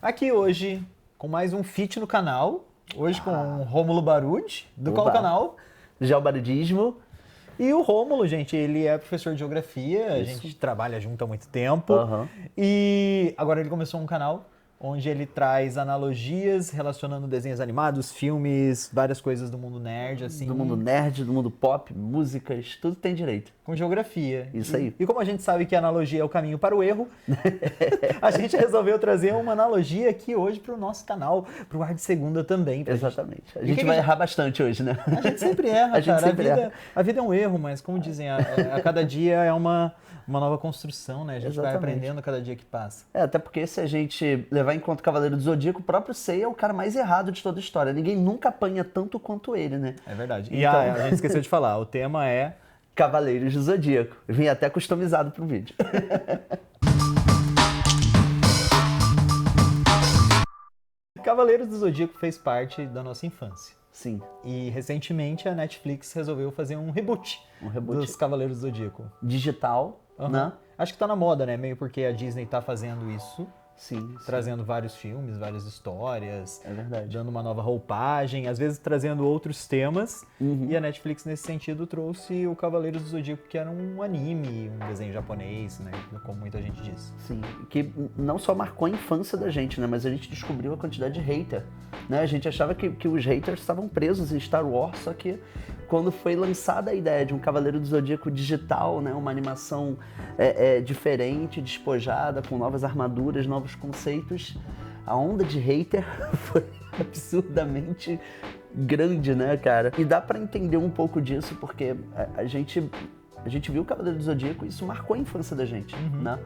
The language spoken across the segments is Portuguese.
Aqui hoje com mais um feat no canal, hoje com o Rômulo Baruch, do Oba. qual canal? Geobaridismo. E o Rômulo, gente, ele é professor de geografia, a Isso. gente trabalha junto há muito tempo. Aham. E agora ele começou um canal onde ele traz analogias relacionando desenhos animados, filmes, várias coisas do mundo nerd, assim. Do mundo nerd, do mundo pop, músicas, tudo tem direito. Com geografia. Isso aí. E como a gente sabe que a analogia é o caminho para o erro, a gente resolveu trazer uma analogia aqui hoje para o nosso canal, para o Ar de Segunda também. Exatamente. A E gente que vai a gente- errar bastante hoje, né? A gente sempre erra, A gente cara. sempre erra. A vida é um erro, mas como dizem, a cada dia é uma nova construção, né? A gente vai Exatamente. aprendendo a cada dia que passa. Até porque se a gente levar em conta o Cavaleiro do Zodíaco, o próprio Seiya é o cara mais errado de toda a história. Ninguém nunca apanha tanto quanto ele, né? É verdade. E Então- a gente esqueceu de falar, o tema é... Cavaleiros do Zodíaco. Vim até customizado pro vídeo. Cavaleiros do Zodíaco fez parte da nossa infância. Sim, E recentemente a Netflix resolveu fazer um reboot, um reboot dos Cavaleiros do Zodíaco. digital, Aham. né? Acho que tá na moda, né? Meio porque a Disney tá fazendo isso, Sim, trazendo vários filmes, várias histórias, é verdade. dando uma nova roupagem, às vezes trazendo outros temas. Uhum. E a Netflix, nesse sentido, trouxe o Cavaleiros do Zodíaco, que era um anime, um desenho japonês, né? Como muita gente diz. Sim, que não só marcou a infância da gente, né? Mas a gente descobriu a quantidade de hater, né? A gente achava que os haters estavam presos em Star Wars, só que quando foi lançada a ideia de um Cavaleiro do Zodíaco digital, né? Uma animação diferente, despojada, com novas armaduras, novos conceitos, a onda de hater foi absurdamente grande, né, cara? E dá pra entender um pouco disso, porque a gente viu o Cavaleiro do Zodíaco e isso marcou a infância da gente, né?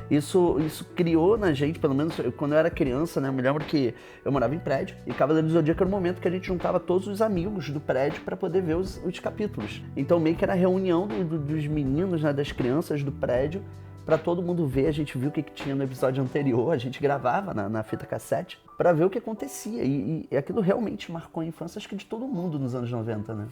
Isso criou na gente, pelo menos quando eu era criança, né? Eu me lembro que eu morava em prédio e Cavaleiro do Zodíaco era o momento que a gente juntava todos os amigos do prédio para poder ver os capítulos. Então meio que era a reunião dos meninos, né? Das crianças do prédio para todo mundo ver. A gente viu o que tinha no episódio anterior, a gente gravava na fita cassete para ver o que acontecia e aquilo realmente marcou a infância, acho que de todo mundo nos anos 90, né?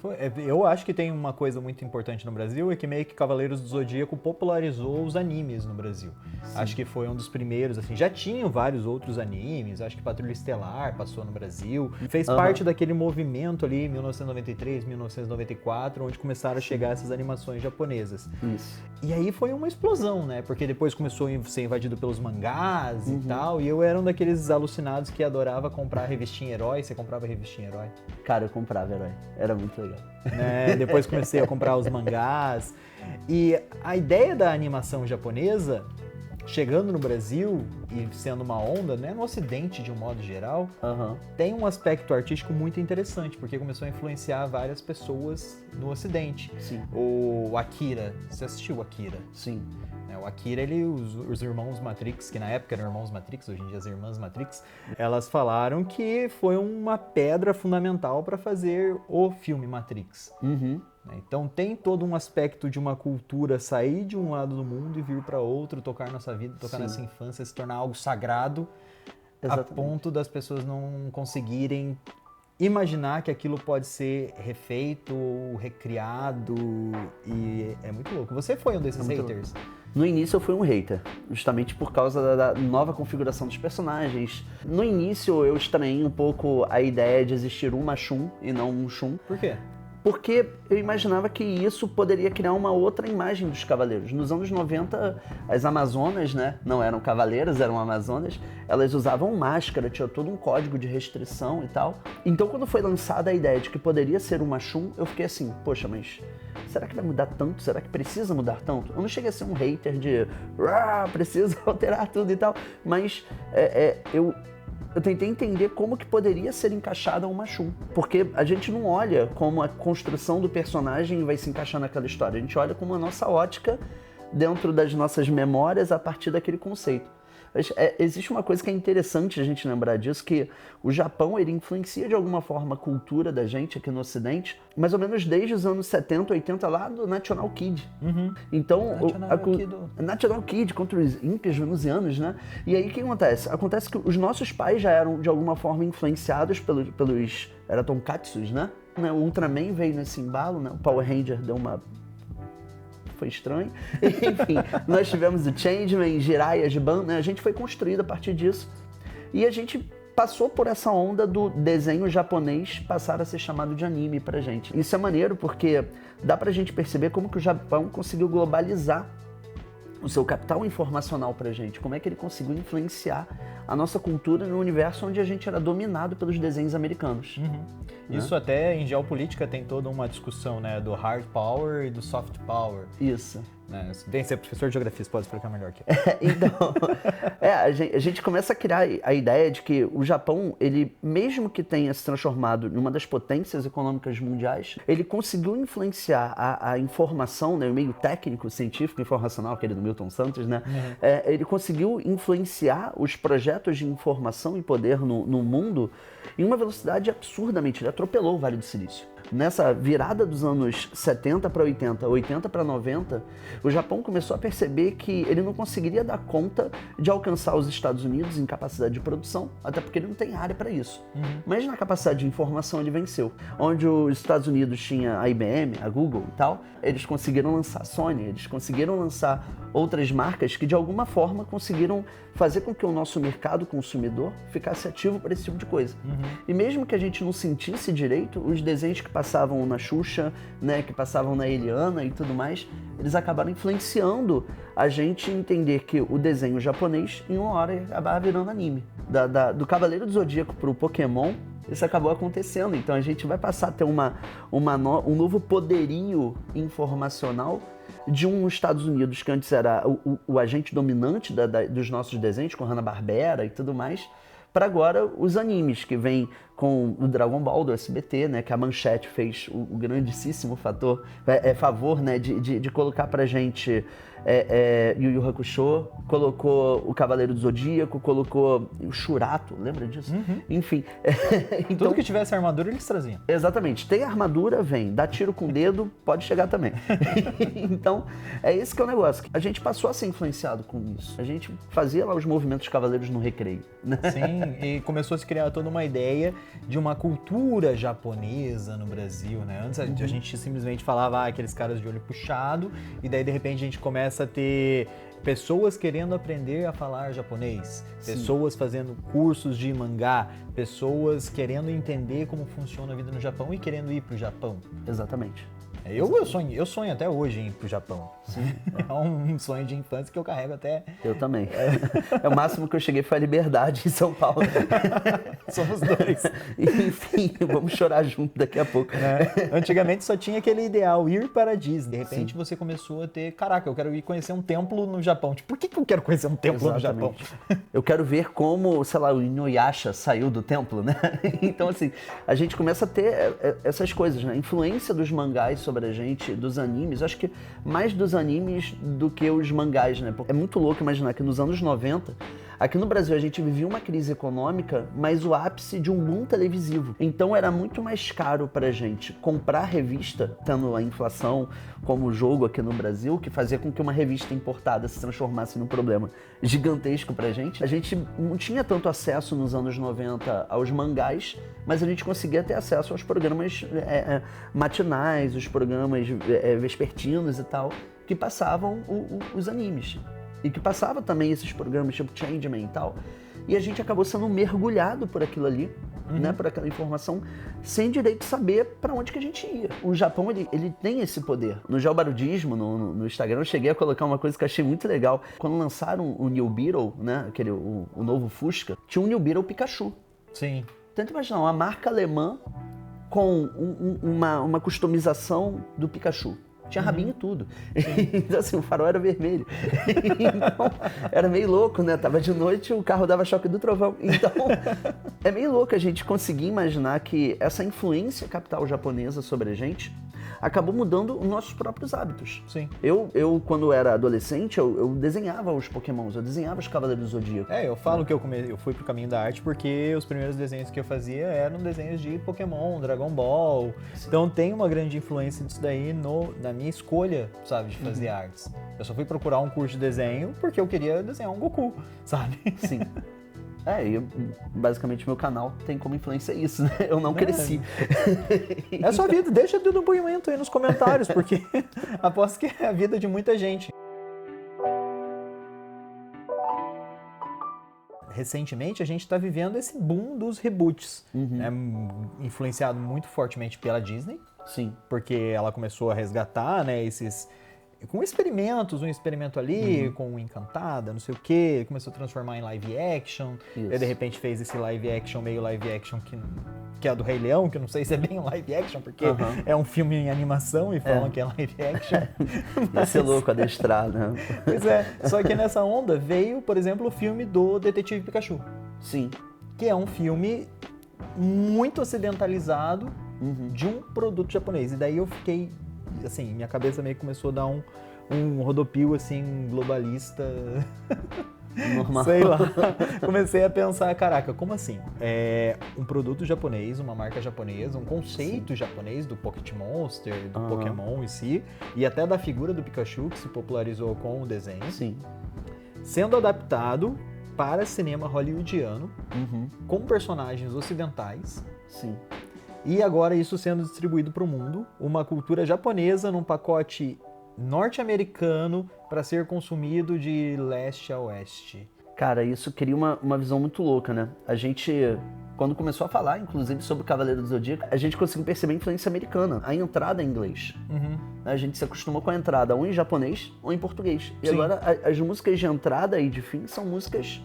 Eu acho que tem uma coisa muito importante no Brasil, é que meio que Cavaleiros do Zodíaco popularizou os animes no Brasil. Acho que foi um dos primeiros, assim, já tinham vários outros animes, acho que Patrulha Estelar passou no Brasil, fez parte daquele movimento ali, 1993, 1994, onde começaram a chegar essas animações japonesas. Isso. E aí foi uma explosão, né? Porque depois começou a ser invadido pelos mangás e tal, e eu era um daqueles alucinados que adorava comprar revistinha Herói. Você comprava revistinha Herói? Cara, eu comprava Herói, era muito legal. Né? Depois comecei a comprar os mangás. E a ideia da animação japonesa, chegando no Brasil e sendo uma onda, né, no Ocidente de um modo geral, Aham. tem um aspecto artístico muito interessante, porque começou a influenciar várias pessoas no Ocidente. Sim, O Akira, você assistiu o Akira? sim. O Akira, os irmãos Matrix, que na época eram irmãos Matrix, hoje em dia as irmãs Matrix, elas falaram que foi uma pedra fundamental para fazer o filme Matrix. Uhum. Então tem todo um aspecto de uma cultura sair de um lado do mundo e vir para outro, tocar nossa vida, tocar Sim. nossa infância, se tornar algo sagrado, Exatamente. a ponto das pessoas não conseguirem imaginar que aquilo pode ser refeito, recriado, e é muito louco. Você foi um desses muito haters? No início eu fui um hater, justamente por causa da nova configuração dos personagens. No início eu estranhei um pouco a ideia de existir uma Shun e não um Shun, Por quê? porque eu imaginava que isso poderia criar uma outra imagem dos cavaleiros. Nos anos 90, as Amazonas, né, não eram cavaleiras, eram Amazonas, elas usavam máscara, tinha todo um código de restrição e tal. Então quando foi lançada a ideia de que poderia ser uma Shun, eu fiquei assim, poxa, mas será que vai mudar tanto? Será que precisa mudar tanto? Eu não cheguei a ser um hater de precisa alterar tudo e tal, mas eu tentei entender como que poderia ser encaixada uma Shun. Porque a gente não olha como a construção do personagem vai se encaixar naquela história. A gente olha como a nossa ótica dentro das nossas memórias a partir daquele conceito. Mas, existe uma coisa que é interessante a gente lembrar disso, que o Japão, ele influencia de alguma forma a cultura da gente aqui no Ocidente, mais ou menos desde os anos 70, 80, lá do National Kid. Então, National Kid contra os Incas venusianos, né? E aí o que acontece? Acontece que os nossos pais já eram de alguma forma influenciados pelos era tonkatsus, né? O Ultraman veio nesse embalo, né? O Power Ranger deu uma... foi estranho. Enfim, nós tivemos o Changeman, Jiraiya, Giban, né? A gente foi construído a partir disso. E a gente passou por essa onda do desenho japonês passar a ser chamado de anime pra gente. Isso é maneiro porque dá pra gente perceber como que o Japão conseguiu globalizar o seu capital informacional pra gente, como é que ele conseguiu influenciar a nossa cultura no universo onde a gente era dominado pelos desenhos americanos. Isso até em geopolítica tem toda uma discussão, né, do hard power e do soft power. Isso. Né? Bem, ser professor de geografia, você pode explicar melhor aqui. Então, a gente começa a criar a ideia de que o Japão, ele mesmo que tenha se transformado em uma das potências econômicas mundiais, ele conseguiu influenciar a informação, né, o meio técnico, científico, informacional, aquele do Milton Santos, né? Ele conseguiu influenciar os projetos de informação e poder no mundo em uma velocidade absurdamente. Ele atropelou o Vale do Silício. Nessa virada dos anos 70 para 80, 80 para 90, o Japão começou a perceber que ele não conseguiria dar conta de alcançar os Estados Unidos em capacidade de produção, até porque ele não tem área para isso. Mas na capacidade de informação ele venceu. Onde os Estados Unidos tinha a IBM, a Google e tal, eles conseguiram lançar a Sony, eles conseguiram lançar outras marcas que de alguma forma conseguiram fazer com que o nosso mercado consumidor ficasse ativo para esse tipo de coisa. E mesmo que a gente não sentisse direito, os desenhos que passavam na Xuxa, né, que passavam na Eliana e tudo mais, eles acabaram influenciando a gente entender que o desenho japonês em uma hora ia acabar virando anime. Do Cavaleiro do Zodíaco pro Pokémon, isso acabou acontecendo. Então a gente vai passar a ter um novo poderio informacional de um Estados Unidos que antes era o agente dominante dos nossos desenhos, com Hanna-Barbera e tudo mais, para agora os animes, que vem com o Dragon Ball do SBT, né, que a Manchete fez o grandíssimo favor, né, de colocar pra gente Yu Yu Hakusho, colocou o Cavaleiro do Zodíaco, colocou o Shurato, lembra disso? Enfim. Então, tudo que tivesse armadura eles traziam. Exatamente. Tem armadura, vem. Dá tiro com o dedo, pode chegar também. Então, é esse que é o negócio. A gente passou a ser influenciado com isso. A gente fazia lá os movimentos cavaleiros no recreio. Né? Sim, e começou a se criar toda uma ideia de uma cultura japonesa no Brasil, né? Antes a gente simplesmente falava aqueles caras de olho puxado, e daí de repente a gente começa a ter pessoas querendo aprender a falar japonês, pessoas fazendo cursos de mangá, pessoas querendo entender como funciona a vida no Japão e querendo ir pro Japão. Exatamente. Eu sonho até hoje em ir pro Japão. Sim. É um sonho de infância que eu carrego até... Eu também. O máximo que eu cheguei foi a Liberdade em São Paulo. Somos dois. Enfim, vamos chorar junto daqui a pouco. Antigamente só tinha aquele ideal, ir para Disney. De repente você começou a ter, caraca, eu quero ir conhecer um templo no Japão. Tipo, por que eu quero conhecer um templo no Japão? Eu quero ver como, sei lá, o Inuyasha saiu do templo, né? Então, assim, a gente começa a ter essas coisas, né? Influência dos mangás sobre a gente, dos animes, acho que mais dos animes do que os mangás, né? Porque é muito louco imaginar que nos anos 90, aqui no Brasil a gente vivia uma crise econômica, mas o ápice de um boom televisivo. Então era muito mais caro pra gente comprar revista, tendo a inflação como jogo aqui no Brasil, que fazia com que uma revista importada se transformasse num problema gigantesco pra gente. A gente não tinha tanto acesso nos anos 90 aos mangás, mas a gente conseguia ter acesso aos programas matinais, os programas vespertinos e tal, que passavam os animes. E que passava também esses programas tipo Changeman e tal. E a gente acabou sendo mergulhado por aquilo ali, né, por aquela informação, sem direito de saber para onde que a gente ia. O Japão, ele tem esse poder. No Geobarudismo, no Instagram, eu cheguei a colocar uma coisa que eu achei muito legal. Quando lançaram o New Beetle, né, o novo Fusca, tinha um New Beetle Pikachu. Sim. Tenta imaginar, uma marca alemã com uma customização do Pikachu. Tinha rabinho e tudo. Então, assim, o farol era vermelho. Então, era meio louco, né? Tava de noite, o carro dava choque do trovão. Então, é meio louco a gente conseguir imaginar que essa influência capital japonesa sobre a gente acabou mudando os nossos próprios hábitos. Sim. Eu quando era adolescente, eu desenhava os Pokémons, eu desenhava os Cavaleiros do Zodíaco. Eu falo que eu fui pro caminho da arte porque os primeiros desenhos que eu fazia eram desenhos de Pokémon, Dragon Ball. Sim. Então tem uma grande influência disso daí na minha escolha, sabe, de fazer artes. Eu só fui procurar um curso de desenho porque eu queria desenhar um Goku, sabe? Sim. Basicamente meu canal tem como influência isso, né? Eu não cresci. É a sua vida, deixa teu depoimento aí nos comentários, porque aposto que é a vida de muita gente. recentemente a gente está vivendo esse boom dos reboots, né? Influenciado muito fortemente pela Disney, Sim. porque ela começou a resgatar, né, esses... com experimentos, um experimento ali, com Encantada, não sei o quê, começou a transformar em live action, Isso. e de repente fez esse live action, meio live action, que é do Rei Leão, que eu não sei se é bem um live action, porque é um filme em animação e falam que é live action. Ia ser louco adestrar, né? Pois é, só que nessa onda veio, por exemplo, o filme do Detetive Pikachu, Sim. que é um filme muito ocidentalizado de um produto japonês. E daí eu fiquei, assim, minha cabeça meio que começou a dar um rodopio, assim, globalista. Normal. Sei lá. Comecei a pensar, caraca, como assim? É um produto japonês, uma marca japonesa, um conceito japonês do Pocket Monster, do Pokémon em si, e até da figura do Pikachu, que se popularizou com o desenho, Sim. sendo adaptado para cinema hollywoodiano, com personagens ocidentais, Sim. e agora isso sendo distribuído para o mundo, uma cultura japonesa num pacote norte-americano para ser consumido de leste a oeste. Cara, isso cria uma visão muito louca, né? A gente, quando começou a falar, inclusive, sobre o Cavaleiro do Zodíaco, a gente conseguiu perceber a influência americana, a entrada em inglês. A gente se acostumou com a entrada ou em japonês ou em português. E Sim. agora as músicas de entrada e de fim são músicas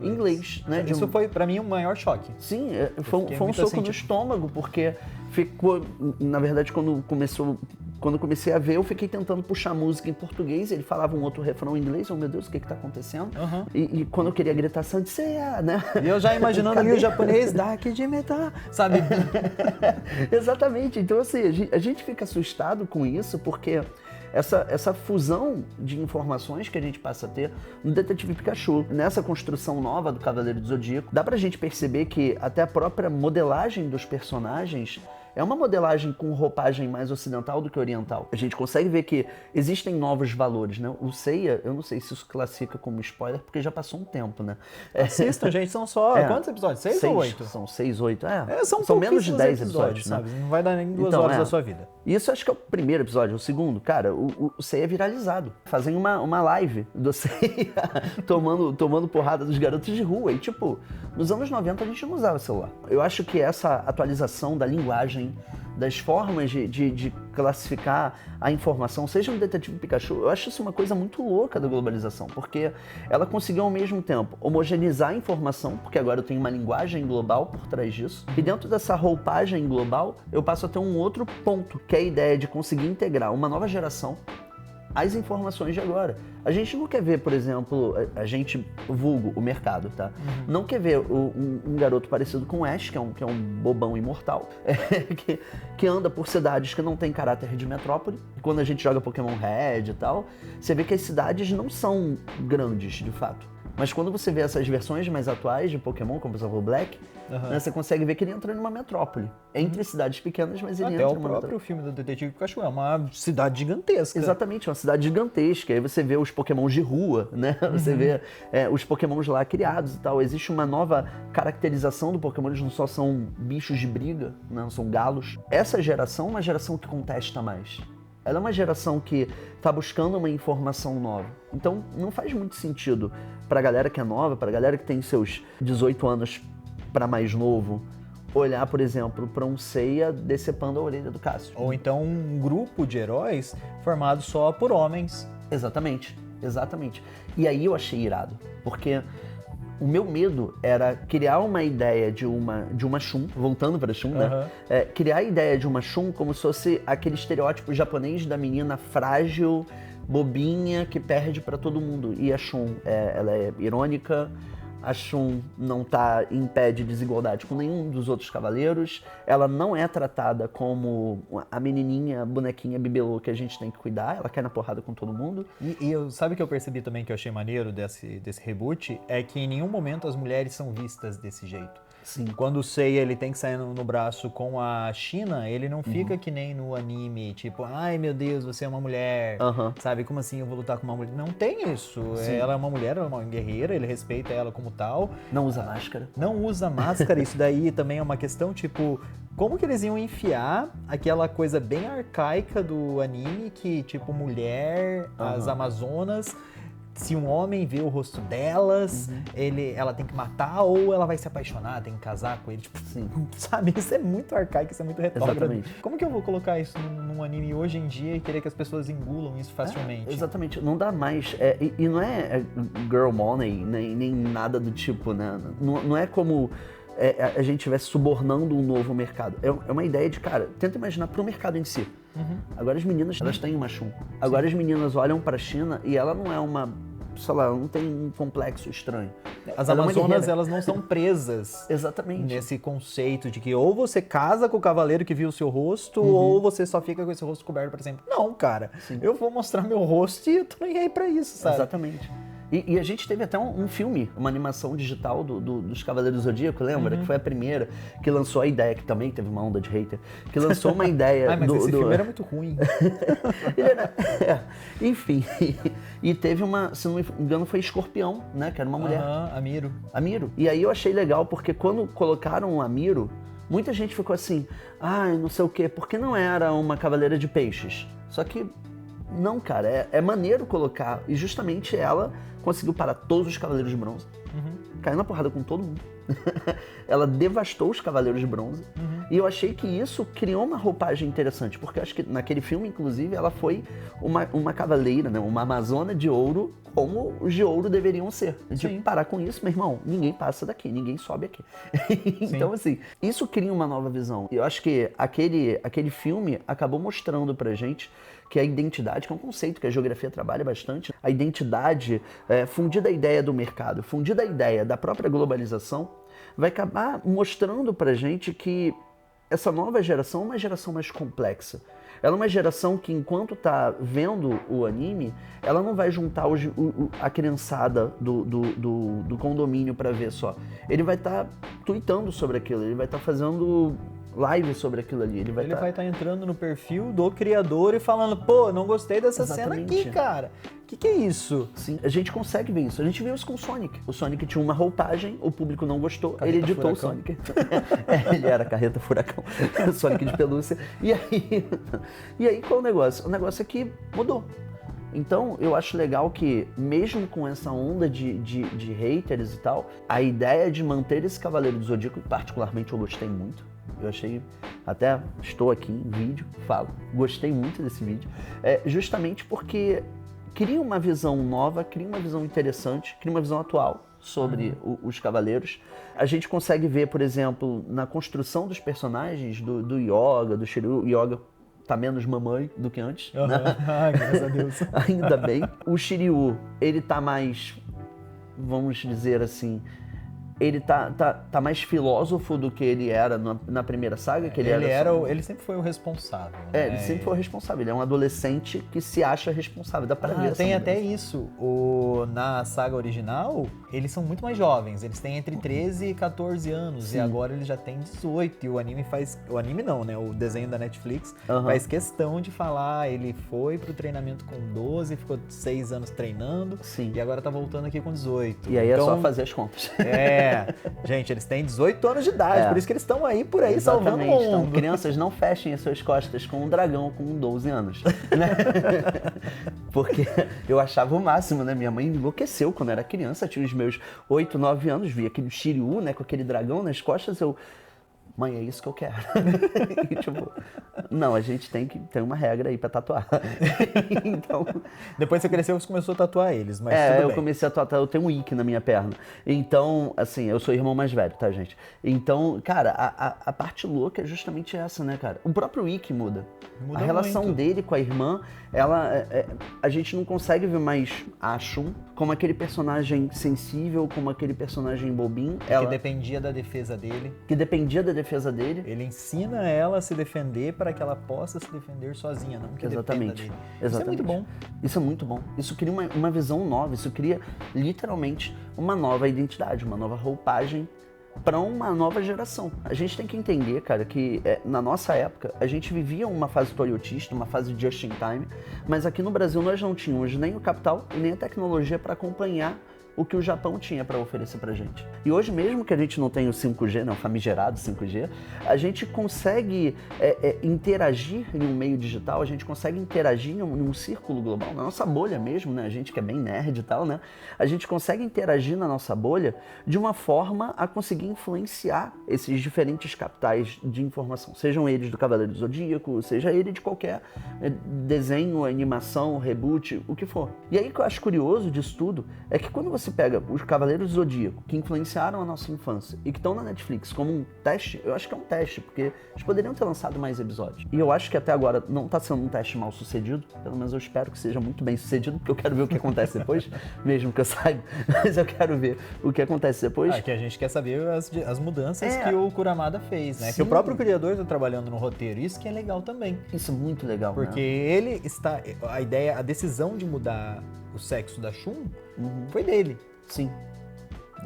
em inglês, né? Isso foi, para mim, o maior choque. Sim, foi um muito soco assim, no tipo... estômago, porque ficou, na verdade, quando eu comecei a ver, eu fiquei tentando puxar música em português, ele falava um outro refrão em inglês, oh meu Deus, o que tá acontecendo? E quando eu queria gritar, Sanseia, né? E eu já imaginando ali o japonês, daqui de metal, sabe? Exatamente, então assim, a gente fica assustado com isso, porque essa fusão de informações que a gente passa a ter no Detetive Pikachu, nessa construção nova do Cavaleiro do Zodíaco, dá pra gente perceber que até a própria modelagem dos personagens é uma modelagem com roupagem mais ocidental do que oriental. A gente consegue ver que existem novos valores, né? O Seiya, eu não sei se isso classifica como spoiler, porque já passou um tempo, né? Assistam, gente, são só... Quantos episódios? 6 ou 8? São 6, 8, São menos de 10 episódios, sabe? né? Não vai dar nem 2 horas da sua vida. Isso acho que é o primeiro episódio. O segundo, cara, o Seiya é viralizado. Fazem uma live do Seiya tomando porrada dos garotos de rua. E tipo, nos anos 90 a gente não usava celular. Eu acho que essa atualização da linguagem, das formas de classificar a informação, seja no Detetive Pikachu, eu acho isso uma coisa muito louca da globalização, porque ela conseguiu ao mesmo tempo homogeneizar a informação, porque agora eu tenho uma linguagem global por trás disso, e dentro dessa roupagem global eu passo a ter um outro ponto, que é a ideia de conseguir integrar uma nova geração às informações de agora. A gente não quer ver, por exemplo, a gente, vulgo, o mercado, tá? Não quer ver um garoto parecido com o Ash, que é um bobão imortal, que anda por cidades que não tem caráter de metrópole. Quando a gente joga Pokémon Red e tal, você vê que as cidades não são grandes, de fato. Mas quando você vê essas versões mais atuais de Pokémon, como por exemplo o Black, né, você consegue ver que ele entra numa metrópole. Entre cidades pequenas, mas ele entra numa metrópole. Até o próprio filme do Detetive Pikachu é uma cidade gigantesca. Exatamente, uma cidade gigantesca. Aí você vê os Pokémons de rua, né? Você vê os Pokémons lá criados e tal. Existe uma nova caracterização do Pokémon, eles não só são bichos de briga, né? Não são galos. Essa geração é uma geração que contesta mais. Ela é uma geração que está buscando uma informação nova. Então, não faz muito sentido para a galera que é nova, para a galera que tem seus 18 anos para mais novo, olhar, por exemplo, para um Seiya decepando a orelha do Cássio. Ou então um grupo de heróis formado só por homens. Exatamente, exatamente. E aí eu achei irado, porque o meu medo era criar uma ideia de uma Shun, voltando para Shun, né? Criar a ideia de uma Shun como se fosse aquele estereótipo japonês da menina frágil, bobinha, que perde para todo mundo. E a Shun, ela é irônica, a Shun não tá em pé de desigualdade com nenhum dos outros cavaleiros, ela não é tratada como a menininha, a bonequinha bibelô que a gente tem que cuidar, ela cai na porrada com todo mundo. Sabe o que eu percebi também que eu achei maneiro desse reboot? É que em nenhum momento as mulheres são vistas desse jeito. Sim. Quando o Seiya ele tem que sair no braço com a China, ele não fica que nem no anime, tipo, ai meu Deus, você é uma mulher, sabe? Como assim eu vou lutar com uma mulher? Não tem isso. Ela é uma mulher, ela é uma guerreira, ele respeita ela como tal. Não usa máscara. Não usa máscara, isso daí também é uma questão, tipo, como que eles iam enfiar aquela coisa bem arcaica do anime, que tipo, mulher, as Amazonas... se um homem vê o rosto delas, ela tem que matar ou ela vai se apaixonar, tem que casar com ele. Tipo, Sim. sabe? Isso é muito arcaico, isso é muito retrógrado. Exatamente. Como que eu vou colocar isso num anime hoje em dia e querer que as pessoas engulam isso facilmente? Exatamente, não dá mais. E não é girl money, nem nada do tipo, né? Não é como a gente estivesse subornando um novo mercado. É uma ideia de, cara, tenta imaginar pro mercado em si. Agora as meninas, elas têm uma Shun. Agora as meninas olham pra China e ela não é uma, sei lá, não tem um complexo estranho. As Ela é uma Amazonas, guerreira. elas não são presas Exatamente. nesse conceito de que ou você casa com o cavaleiro que viu o seu rosto ou você só fica com esse rosto coberto para sempre. Não, cara. Eu vou mostrar meu rosto e eu tô nem aí pra isso, sabe? Exatamente. E a gente teve até um filme, uma animação digital dos Cavaleiros do Zodíaco, lembra? Que foi a primeira que lançou a ideia, que também teve uma onda de hater, que lançou uma ideia Ai, mas esse filme era muito ruim. Enfim, e teve uma, se não me engano, foi Escorpião, né? Que era uma mulher. Amiro. Amiro. E aí eu achei legal, porque quando colocaram o Amiro, muita gente ficou assim, ai, não sei o quê, porque não era uma cavaleira de peixes. Só que, não, cara, é maneiro colocar, e justamente ela conseguiu parar todos os Cavaleiros de Bronze, caiu na porrada com todo mundo. Ela devastou os Cavaleiros de Bronze. E eu achei que isso criou uma roupagem interessante, porque eu acho que naquele filme, inclusive, ela foi uma cavaleira, né? Uma amazona de ouro, como os de ouro deveriam ser. De parar com isso, meu irmão, ninguém passa daqui, ninguém sobe aqui. Então, assim, isso cria uma nova visão. Eu acho que aquele filme acabou mostrando pra gente que a identidade, que é um conceito que a geografia trabalha bastante, a identidade fundida a ideia do mercado, fundida a ideia da própria globalização, vai acabar mostrando pra gente que essa nova geração é uma geração mais complexa. Ela é uma geração que, enquanto tá vendo o anime, ela não vai juntar a criançada do condomínio pra ver só. Ele vai estar tweetando sobre aquilo, ele vai estar fazendo live sobre aquilo ali. Ele vai estar entrando no perfil do criador e falando, pô, não gostei dessa cena aqui, cara. O que é isso? Sim, a gente consegue ver isso. A gente viu isso com o Sonic. O Sonic tinha uma roupagem, o público não gostou, Carreta ele editou Furacão. o Sonic. Ele era carreta furacão, Sonic de pelúcia. E aí qual é o negócio? O negócio é que mudou. Então, eu acho legal que, mesmo com essa onda de haters e tal, a ideia de manter esse Cavaleiro do Zodíaco, particularmente eu gostei muito. Eu achei, até estou aqui em vídeo, falo, gostei muito desse vídeo, justamente porque cria uma visão nova, cria uma visão interessante, cria uma visão atual sobre os cavaleiros. A gente consegue ver, por exemplo, na construção dos personagens do Yoga, do Shiryu. O Yoga tá menos mamãe do que antes, né? Graças a Deus. Ainda bem. O Shiryu, ele tá mais, vamos dizer assim, ele tá mais filósofo do que ele era na primeira saga, que ele sempre foi o responsável, né? Ele sempre foi o responsável, ele é um adolescente que se acha responsável, dá pra ver essa tem mudança. até isso, na saga original, eles são muito mais jovens, eles têm entre 13 e 14 anos, Sim. e agora eles já têm 18, e o anime não, né, o desenho da Netflix Aham. faz questão de falar, ele foi pro treinamento com 12, ficou 6 anos treinando, Sim. e agora tá voltando aqui com 18. E aí é Então, só fazer as contas. Gente, eles têm 18 anos de idade, por isso que eles estão aí por aí salvando o Exatamente. mundo. Então, crianças, não fechem as suas costas com um dragão com 12 anos. Né? Porque eu achava o máximo, né? Minha mãe enlouqueceu quando era criança, tinha os meus 8, 9 anos, via aquele Shiryu, né? Com aquele dragão nas costas, mãe, é isso que eu quero. E, tipo, não, a gente tem que ter uma regra aí pra tatuar. Então, Depois você cresceu, você começou a tatuar eles, mas tudo eu bem. comecei a tatuar, eu tenho um Ikki na minha perna. Então, assim, eu sou o irmão mais velho, tá, gente? Então, cara, a parte louca é justamente essa, né, cara? O próprio Ikki muda. Muda A relação muito. dele com a irmã, a gente não consegue ver mais a Shun como aquele personagem sensível, como aquele personagem bobinho. Que dependia da defesa dele. Que dependia da defesa dele. Ele ensina ela a se defender para que ela possa se defender sozinha, não que dependa dele. Isso é muito bom. Isso é muito bom. Isso cria uma visão nova, isso cria literalmente uma nova identidade, uma nova roupagem para uma nova geração. A gente tem que entender, cara, que na nossa época a gente vivia uma fase toyotista, uma fase just in time, mas aqui no Brasil nós não tínhamos nem o capital e nem a tecnologia para acompanhar o que o Japão tinha para oferecer pra gente. E hoje, mesmo que a gente não tenha o 5G, o famigerado 5G, a gente consegue interagir em um meio digital, a gente consegue interagir em um círculo global, na nossa bolha mesmo, né? A gente que é bem nerd e tal, né? A gente consegue interagir na nossa bolha de uma forma a conseguir influenciar esses diferentes capitais de informação, sejam eles do Cavaleiro do Zodíaco, seja ele de qualquer desenho, animação, reboot, o que for. E aí o que eu acho curioso disso tudo é que quando você pega os Cavaleiros do Zodíaco, que influenciaram a nossa infância e que estão na Netflix como um teste, eu acho que é um teste, porque eles poderiam ter lançado mais episódios. E eu acho que até agora não está sendo um teste mal sucedido, pelo menos eu espero que seja muito bem sucedido, porque eu quero ver o que acontece depois, mesmo que eu saiba, mas eu quero ver o que acontece depois. Que a gente quer saber as mudanças que o Kuramada fez, né? Sim. Que o próprio criador está trabalhando no roteiro, isso que é legal também. Isso é muito legal, porque ele está, a decisão de mudar o sexo da Shun foi dele. Sim.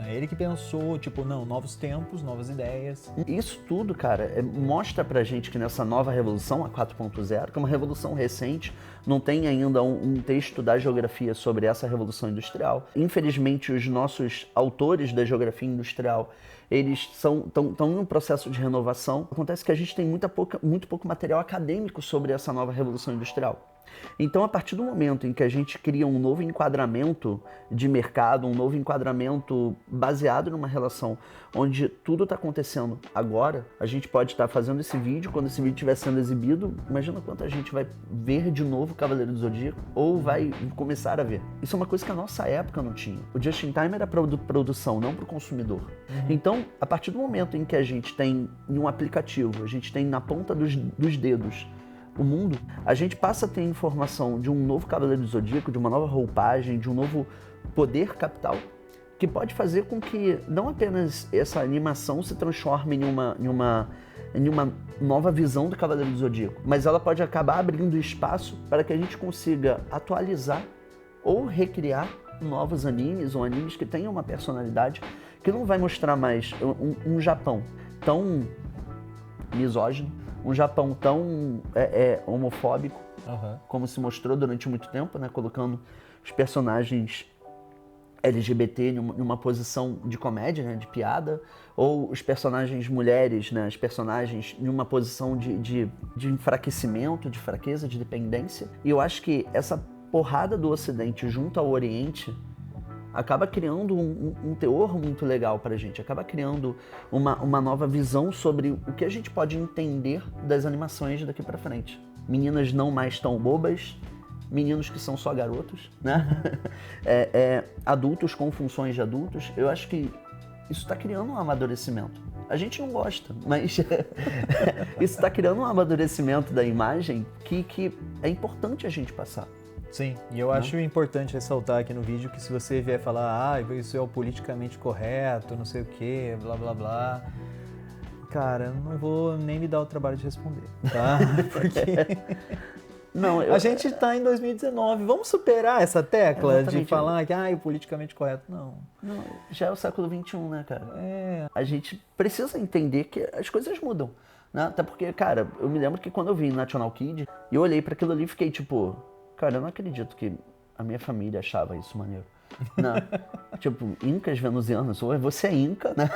É ele que pensou, tipo, não, novos tempos, novas ideias. Isso tudo, cara, mostra pra gente que nessa nova revolução, a 4.0, que é uma revolução recente, não tem ainda um texto da geografia sobre essa revolução industrial. Infelizmente, os nossos autores da geografia industrial, eles estão em um processo de renovação. Acontece que a gente tem muito pouco material acadêmico sobre essa nova revolução industrial. Então, a partir do momento em que a gente cria um novo enquadramento de mercado, um novo enquadramento baseado numa relação onde tudo está acontecendo agora, a gente pode estar fazendo esse vídeo, quando esse vídeo estiver sendo exibido, imagina quanta gente vai ver de novo Cavaleiro do Zodíaco ou vai começar a ver. Isso é uma coisa que a nossa época não tinha. O Just in Time era para produção, não para o consumidor. Então, a partir do momento em que a gente tem em um aplicativo, a gente tem na ponta dos dedos o mundo, a gente passa a ter informação de um novo Cavaleiro do Zodíaco, de uma nova roupagem, de um novo poder capital, que pode fazer com que não apenas essa animação se transforme em uma nova visão do Cavaleiro do Zodíaco, mas ela pode acabar abrindo espaço para que a gente consiga atualizar ou recriar novos animes ou animes que tenham uma personalidade que não vai mostrar mais um Japão tão misógino, um Japão tão homofóbico, como se mostrou durante muito tempo, né? Colocando os personagens LGBT em uma posição de comédia, né? De piada, ou os personagens mulheres, né? As personagens em uma posição de enfraquecimento, de fraqueza, de dependência. E eu acho que essa porrada do Ocidente junto ao Oriente acaba criando um teor muito legal pra gente, acaba criando uma nova visão sobre o que a gente pode entender das animações daqui pra frente. Meninas não mais tão bobas, meninos que são só garotos, né? Adultos com funções de adultos. Eu acho que isso está criando um amadurecimento. A gente não gosta, mas isso está criando um amadurecimento da imagem que é importante a gente passar. Sim, e eu acho importante ressaltar aqui no vídeo que se você vier falar, isso é o politicamente correto, não sei o que, blá blá blá, cara, eu não vou nem me dar o trabalho de responder, tá? Porque não, a gente tá em 2019, vamos superar essa tecla de falar que o politicamente correto, não. Já é o século XXI, né, cara? A gente precisa entender que as coisas mudam, né? Até porque, cara, eu me lembro que quando eu vi National Kid, eu olhei para aquilo ali e fiquei tipo, cara, eu não acredito que a minha família achava isso maneiro. Não. Tipo, incas venusianos, ou você é inca, né?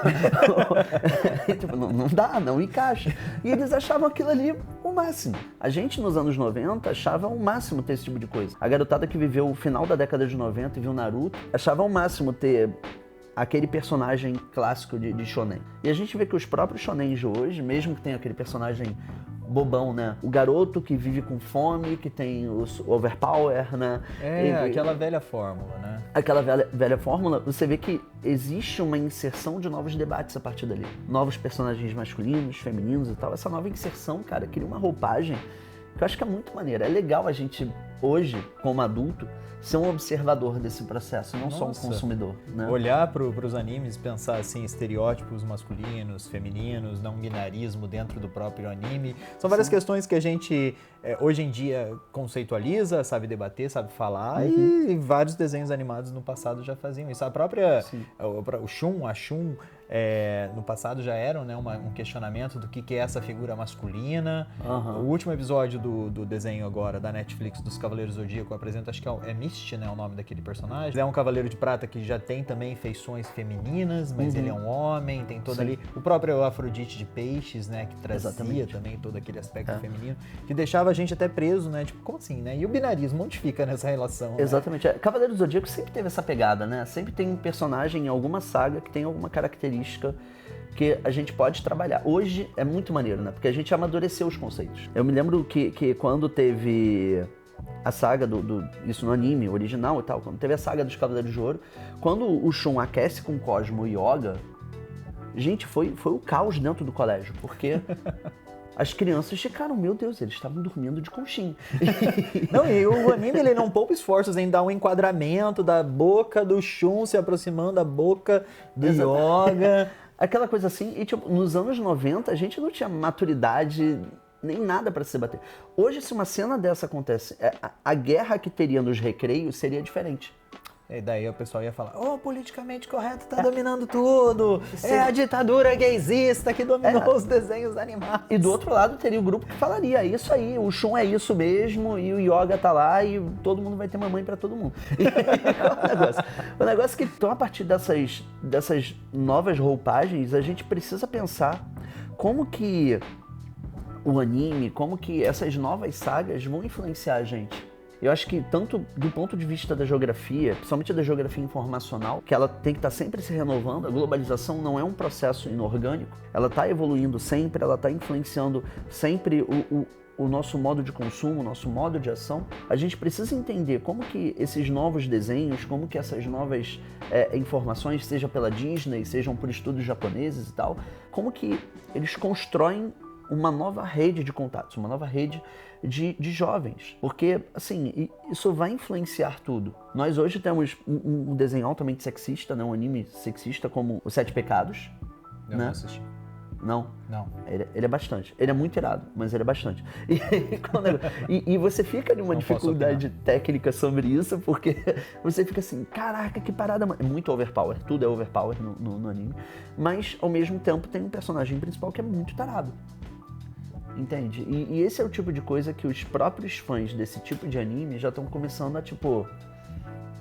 Tipo, não dá, não encaixa. E eles achavam aquilo ali o máximo. A gente, nos anos 90, achava o máximo ter esse tipo de coisa. A garotada que viveu o final da década de 90 e viu Naruto, achava o máximo ter aquele personagem clássico de shonen. E a gente vê que os próprios shonens de hoje, mesmo que tenha aquele personagem bobão, né? O garoto que vive com fome, que tem o overpower, né? Aquela velha fórmula, né? Aquela velha fórmula, você vê que existe uma inserção de novos debates a partir dali. Novos personagens masculinos, femininos e tal. Essa nova inserção, cara, cria uma roupagem que eu acho que é muito maneira. É legal a gente, hoje, como adulto, ser um observador desse processo, não só um consumidor, né? Olhar para os animes, pensar assim, estereótipos masculinos, femininos, não binarismo dentro do próprio anime. São várias questões que a gente, hoje em dia, conceitualiza, sabe debater, sabe falar, e vários desenhos animados no passado já faziam isso. A própria, a Shun, no passado já eram, né, um questionamento do que é essa figura masculina. Aham. O último episódio do desenho agora da Netflix dos Cavaleiros do Zodíaco apresenta, acho que é Mist, né, o nome daquele personagem. Ele é um cavaleiro de prata que já tem também feições femininas, mas ele é um homem, tem todo ali o próprio Afrodite de peixes, né, que trazia também todo aquele aspecto feminino, que deixava a gente até preso, né, tipo, como assim, né? E o binarismo, onde fica nessa relação? Exatamente. Né? Cavaleiro do Zodíaco sempre teve essa pegada, né? Sempre tem um personagem em alguma saga que tem alguma característica que a gente pode trabalhar. Hoje é muito maneiro, né? Porque a gente amadureceu os conceitos. Eu me lembro que quando teve a saga isso no anime original e tal, quando teve a saga dos Cavaleiros de Ouro, quando o Shun aquece com Cosmo e Yoga, gente, foi o caos dentro do colégio, porque as crianças ficaram, meu Deus, eles estavam dormindo de conchinha. Não, e o anime ele não poupa esforços em dar um enquadramento da boca do Shun se aproximando da boca do Yoga. Aquela coisa assim, e tipo, nos anos 90 a gente não tinha maturidade nem nada pra se bater. Hoje, se uma cena dessa acontece, a guerra que teria nos recreios seria diferente. E daí o pessoal ia falar, politicamente correto tá dominando tudo, é a ditadura gaysista que dominou os desenhos animados. E do outro lado teria o grupo que falaria, é isso aí, o Shun é isso mesmo, e o Yoga tá lá e todo mundo vai ter mamãe pra todo mundo. O negócio é que, então, a partir dessas novas roupagens, a gente precisa pensar como que o anime, como que essas novas sagas vão influenciar a gente. Eu acho que tanto do ponto de vista da geografia, principalmente da geografia informacional, que ela tem que estar sempre se renovando, a globalização não é um processo inorgânico, ela está evoluindo sempre, ela está influenciando sempre o nosso modo de consumo, o nosso modo de ação. A gente precisa entender como que esses novos desenhos, como que essas novas informações, seja pela Disney, sejam por estudos japoneses e tal, como que eles constroem uma nova rede de contatos, uma nova rede de jovens. Porque, assim, isso vai influenciar tudo. Nós hoje temos um desenho altamente sexista, né? Um anime sexista como Os Sete Pecados. Eu não assisti. Não? Não. Ele é bastante. Ele é muito irado, mas ele é bastante. E você fica numa dificuldade técnica sobre isso, porque você fica assim, caraca, que parada, mano. É muito overpower, tudo é overpower no anime. Mas, ao mesmo tempo, tem um personagem principal que é muito tarado. Entende? E esse é o tipo de coisa que os próprios fãs desse tipo de anime já estão começando a tipo,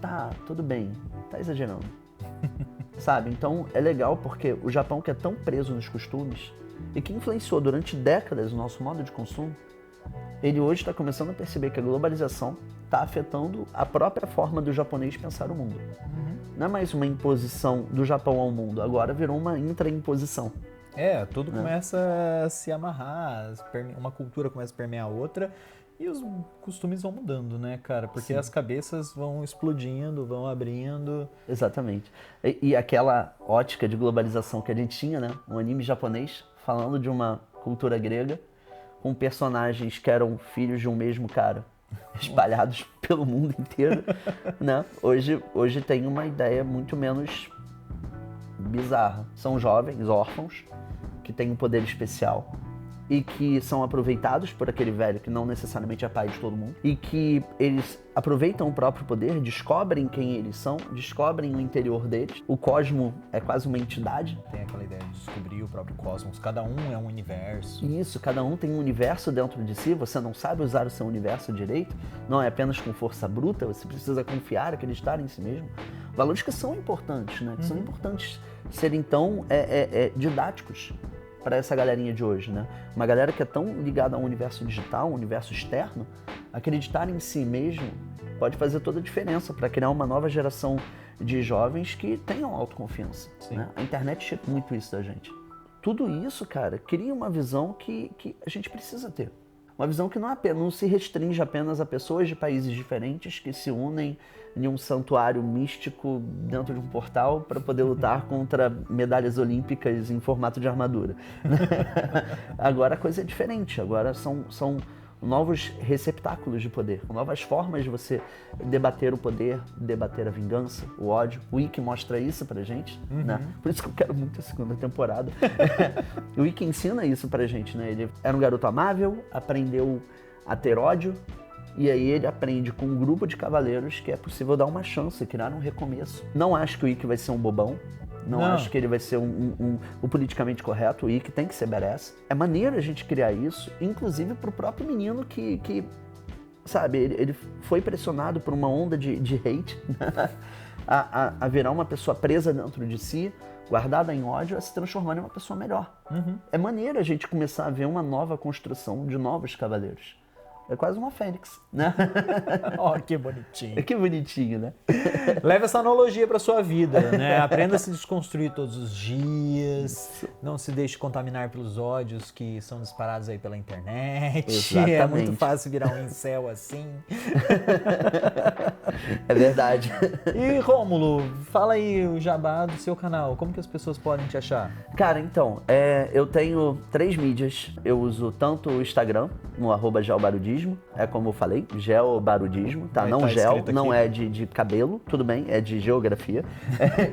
tá, tudo bem, tá exagerando. Sabe? Então é legal porque o Japão, que é tão preso nos costumes e que influenciou durante décadas o nosso modo de consumo, ele hoje está começando a perceber que a globalização está afetando a própria forma do japonês pensar o mundo. Não é mais uma imposição do Japão ao mundo, agora virou uma intraimposição. Tudo começa a se amarrar, uma cultura começa a permear a outra e os costumes vão mudando, né, cara? Porque as cabeças vão explodindo, vão abrindo. Exatamente. E aquela ótica de globalização que a gente tinha, né? Um anime japonês falando de uma cultura grega com personagens que eram filhos de um mesmo cara, espalhados pelo mundo inteiro, né? Hoje tem uma ideia muito menos bizarra. São jovens, órfãos, que têm um poder especial e que são aproveitados por aquele velho que não necessariamente é pai de todo mundo e que eles aproveitam o próprio poder, descobrem quem eles são, descobrem o interior deles. O cosmo é quase uma entidade. Tem aquela ideia de descobrir o próprio cosmos. Cada um é um universo. Isso, cada um tem um universo dentro de si. Você não sabe usar o seu universo direito. Não é apenas com força bruta. Você precisa confiar, acreditar em si mesmo. Valores que são importantes, né? Que são importantes serem tão didáticos para essa galerinha de hoje, né? Uma galera que é tão ligada ao universo digital, ao universo externo, acreditar em si mesmo pode fazer toda a diferença para criar uma nova geração de jovens que tenham autoconfiança, né? A internet tira muito isso da gente. Tudo isso, cara, cria uma visão que a gente precisa ter. Uma visão que não se restringe apenas a pessoas de países diferentes que se unem em um santuário místico dentro de um portal para poder lutar contra medalhas olímpicas em formato de armadura. Agora a coisa é diferente, agora são novos receptáculos de poder, novas formas de você debater o poder, debater a vingança, o ódio. O Ikki mostra isso pra gente, né? Por isso que eu quero muito a segunda temporada. O Ikki ensina isso pra gente, né? Ele era um garoto amável, aprendeu a ter ódio, e aí ele aprende com um grupo de cavaleiros que é possível dar uma chance, criar um recomeço. Não acho que o Ikki vai ser um bobão, Não acho que ele vai ser o politicamente correto, e que tem que ser badass. É maneiro a gente criar isso, inclusive pro próprio menino que sabe, ele foi pressionado por uma onda de hate a virar uma pessoa presa dentro de si, guardada em ódio, a se transformar em uma pessoa melhor. É maneiro a gente começar a ver uma nova construção de novos cavaleiros. É quase uma fênix, né? Ó, que bonitinho. Que bonitinho, né? Leve essa analogia para sua vida, né? Aprenda a se desconstruir todos os dias. Não se deixe contaminar pelos ódios que são disparados aí pela internet. Exatamente. É muito fácil virar um incel assim. É verdade. E Rômulo, fala aí o jabá do seu canal. Como que as pessoas podem te achar? Cara, então, eu tenho 3 mídias. Eu uso tanto o Instagram, no @geobarudismo, é como eu falei, geobarudismo, tá? Não gel, não é de cabelo, tudo bem, é de geografia.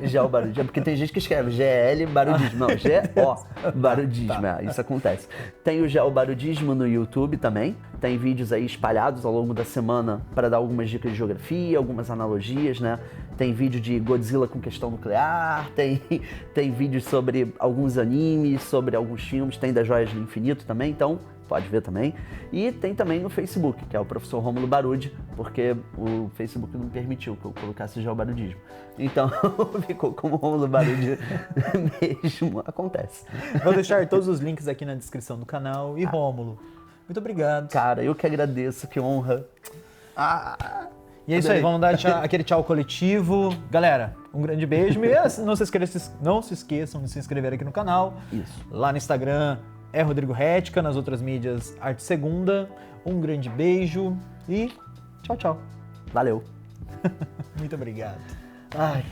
Geobarudismo, porque tem gente que escreve GL barudismo, não, GO barudismo, Tá. isso acontece. Tem o geobarudismo no YouTube também, tem vídeos aí espalhados ao longo da semana para dar algumas dicas de geografia, algumas analogias, né? Tem vídeo de Godzilla com questão nuclear, tem vídeos sobre alguns animes, sobre alguns filmes, tem das Joias do Infinito também, então pode ver também. E tem também no Facebook, que é o professor Rômulo Barude, porque o Facebook não permitiu que eu colocasse geobarudismo. Então ficou como Rômulo Barude mesmo, acontece. Vou deixar todos os links aqui na descrição do canal. E Rômulo, muito obrigado. Cara, eu que agradeço, que honra. E é isso aí, vamos dar aquele tchau coletivo. Galera, um grande beijo. E não se esqueçam de se inscrever aqui no canal. Isso. Lá no Instagram é Rodrigo Retica, nas outras mídias Arte Segunda. Um grande beijo e tchau, tchau. Valeu. Muito obrigado. Ai.